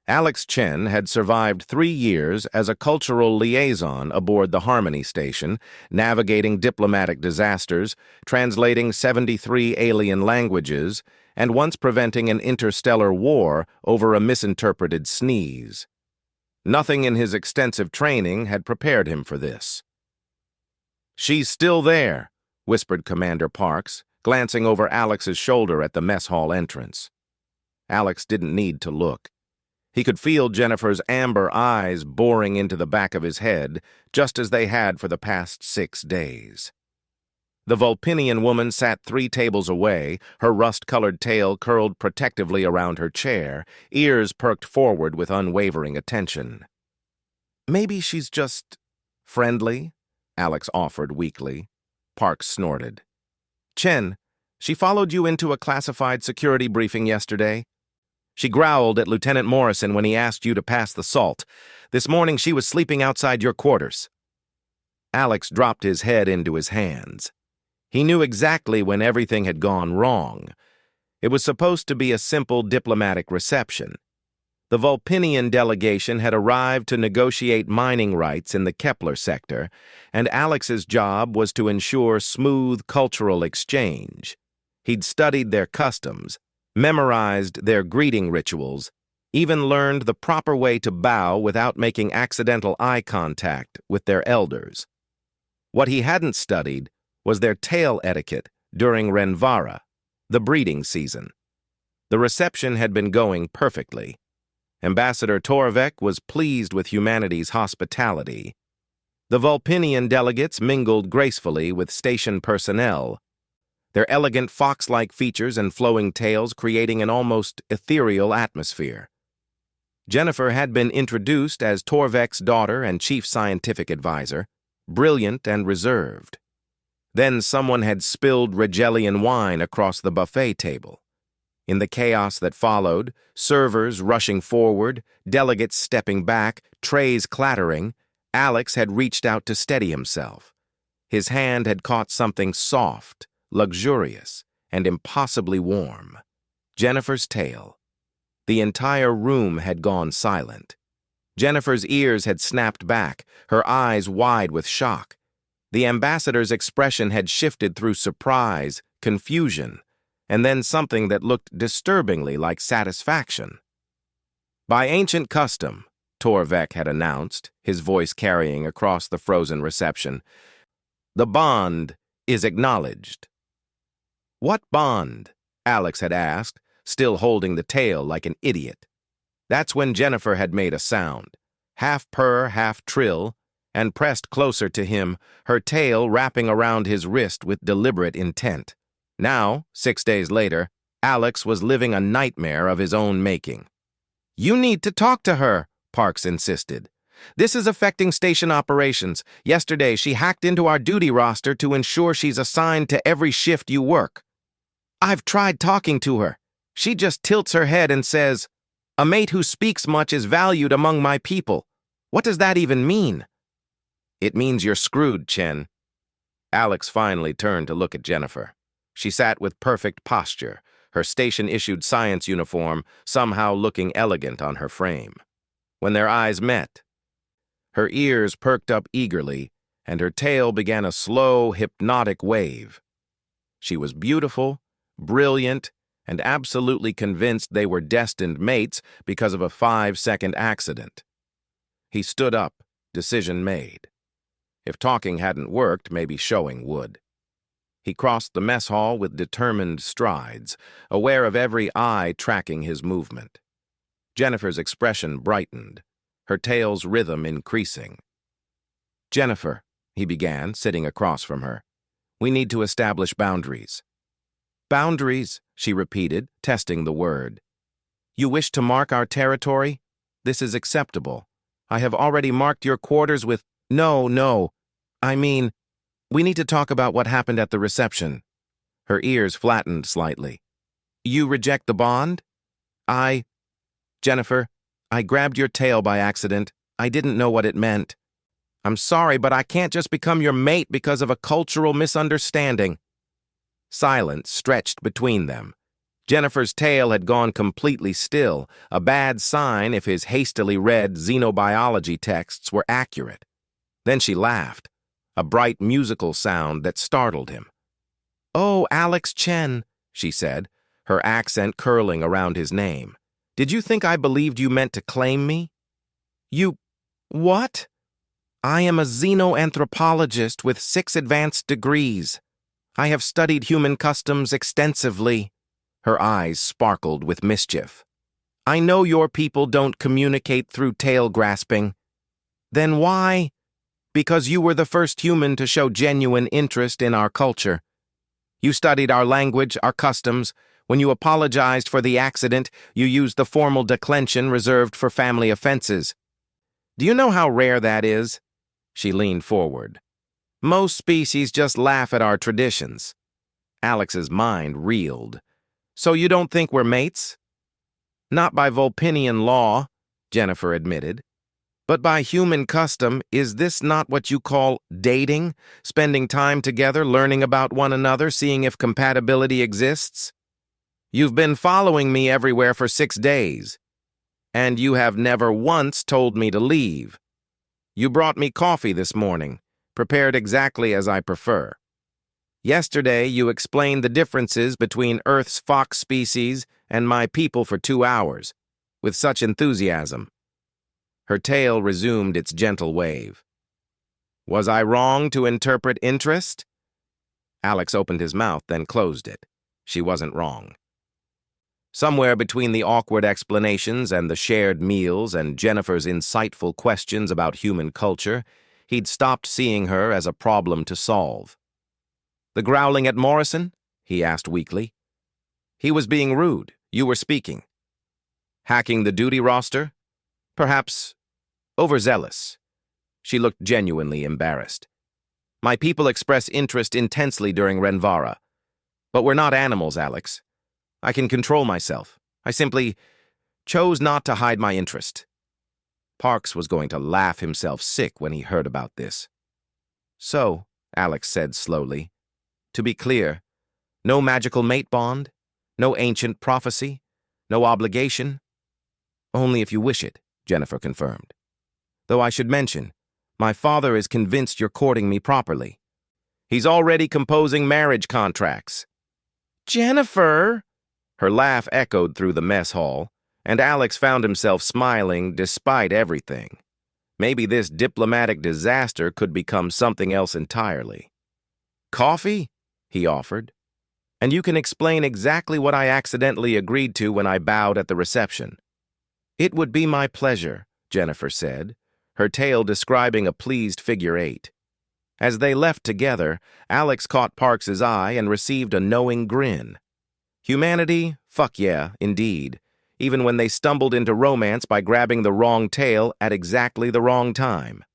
Alex Chen had survived 3 years as a cultural liaison aboard the Harmony Station, navigating diplomatic disasters, translating 73 alien languages, and once preventing an interstellar war over a misinterpreted sneeze. Nothing in his extensive training had prepared him for this. "She's still there," whispered Commander Parks, glancing over Alex's shoulder at the mess hall entrance. Alex didn't need to look. He could feel Jennifer's amber eyes boring into the back of his head, just as they had for the past 6 days. The Vulpinian woman sat 3 tables away, her rust-colored tail curled protectively around her chair, ears perked forward with unwavering attention. "Maybe she's just friendly," Alex offered weakly. Parks snorted. "Chen, she followed you into a classified security briefing yesterday. She growled at Lieutenant Morrison when he asked you to pass the salt. This morning she was sleeping outside your quarters." Alex dropped his head into his hands. He knew exactly when everything had gone wrong. It was supposed to be a simple diplomatic reception. The Vulpinian delegation had arrived to negotiate mining rights in the Kepler sector, and Alex's job was to ensure smooth cultural exchange. He'd studied their customs, memorized their greeting rituals, even learned the proper way to bow without making accidental eye contact with their elders. What he hadn't studied was their tail etiquette during Renvara, the breeding season. The reception had been going perfectly. Ambassador Torvek was pleased with humanity's hospitality. The Vulpinian delegates mingled gracefully with station personnel, their elegant fox-like features and flowing tails creating an almost ethereal atmosphere. Jennifer had been introduced as Torvek's daughter and chief scientific advisor, brilliant and reserved. Then someone had spilled Regelian wine across the buffet table. In the chaos that followed, servers rushing forward, delegates stepping back, trays clattering, Alex had reached out to steady himself. His hand had caught something soft, luxurious, and impossibly warm. Jennifer's tail. The entire room had gone silent. Jennifer's ears had snapped back, her eyes wide with shock. The ambassador's expression had shifted through surprise, confusion, and then something that looked disturbingly like satisfaction. "By ancient custom," Torvek had announced, his voice carrying across the frozen reception, "the bond is acknowledged." "What bond?" Alex had asked, still holding the tail like an idiot. That's when Jennifer had made a sound, half purr, half trill, and pressed closer to him, her tail wrapping around his wrist with deliberate intent. Now, 6 days later, Alex was living a nightmare of his own making. "You need to talk to her," Parks insisted. "This is affecting station operations. Yesterday, she hacked into our duty roster to ensure she's assigned to every shift you work. I've tried talking to her. She just tilts her head and says, 'A mate who speaks much is valued among my people.' What does that even mean?" "It means you're screwed, Chen." Alex finally turned to look at Jennifer. She sat with perfect posture, her station-issued science uniform somehow looking elegant on her frame. When their eyes met, her ears perked up eagerly, and her tail began a slow, hypnotic wave. She was beautiful, brilliant, and absolutely convinced they were destined mates because of a 5-second accident. He stood up, decision made. If talking hadn't worked, maybe showing would. He crossed the mess hall with determined strides, aware of every eye tracking his movement. Jennifer's expression brightened, her tail's rhythm increasing. "Jennifer," he began, sitting across from her, "we need to establish boundaries." "Boundaries," she repeated, testing the word. "You wish to mark our territory? This is acceptable. I have already marked your quarters with—" No, I mean, we need to talk about what happened at the reception." Her ears flattened slightly. "You reject the bond?" Jennifer, I grabbed your tail by accident. I didn't know what it meant. I'm sorry, but I can't just become your mate because of a cultural misunderstanding." Silence stretched between them. Jennifer's tail had gone completely still, a bad sign if his hastily read xenobiology texts were accurate. Then she laughed, a bright musical sound that startled him. "Oh, Alex Chen," she said, her accent curling around his name. "Did you think I believed you meant to claim me?" "You... what?" "I am a xenoanthropologist with 6 advanced degrees. I have studied human customs extensively." Her eyes sparkled with mischief. "I know your people don't communicate through tail grasping." "Then why?" "Because you were the first human to show genuine interest in our culture. You studied our language, our customs. When you apologized for the accident, you used the formal declension reserved for family offenses. Do you know how rare that is?" She leaned forward. "Most species just laugh at our traditions." Alex's mind reeled. "So you don't think we're mates?" "Not by Vulpinian law," Jennifer admitted. "But by human custom. Is this not what you call dating? Spending time together, learning about one another, seeing if compatibility exists? You've been following me everywhere for 6 days, and you have never once told me to leave. You brought me coffee this morning, prepared exactly as I prefer. Yesterday, you explained the differences between Earth's fox species and my people for 2 hours, with such enthusiasm." Her tail resumed its gentle wave. "Was I wrong to interpret interest?" Alex opened his mouth, then closed it. She wasn't wrong. Somewhere between the awkward explanations and the shared meals and Jennifer's insightful questions about human culture, he'd stopped seeing her as a problem to solve. "The growling at Morrison?" he asked weakly. "He was being rude. You were speaking." "Hacking the duty roster? Perhaps overzealous." She looked genuinely embarrassed. "My people express interest intensely during Renvara. But we're not animals, Alex. I can control myself. I simply chose not to hide my interest." Parks was going to laugh himself sick when he heard about this. "So," Alex said slowly, "to be clear, no magical mate bond, no ancient prophecy, no obligation?" "Only if you wish it," Jennifer confirmed. "Though I should mention, my father is convinced you're courting me properly. He's already composing marriage contracts." "Jennifer!" Her laugh echoed through the mess hall, and Alex found himself smiling despite everything. Maybe this diplomatic disaster could become something else entirely. "Coffee?" he offered. "And you can explain exactly what I accidentally agreed to when I bowed at the reception." "It would be my pleasure," Jennifer said, her tail describing a pleased figure 8. As they left together, Alex caught Parks's eye and received a knowing grin. Humanity? Fuck yeah, indeed. Even when they stumbled into romance by grabbing the wrong tail at exactly the wrong time.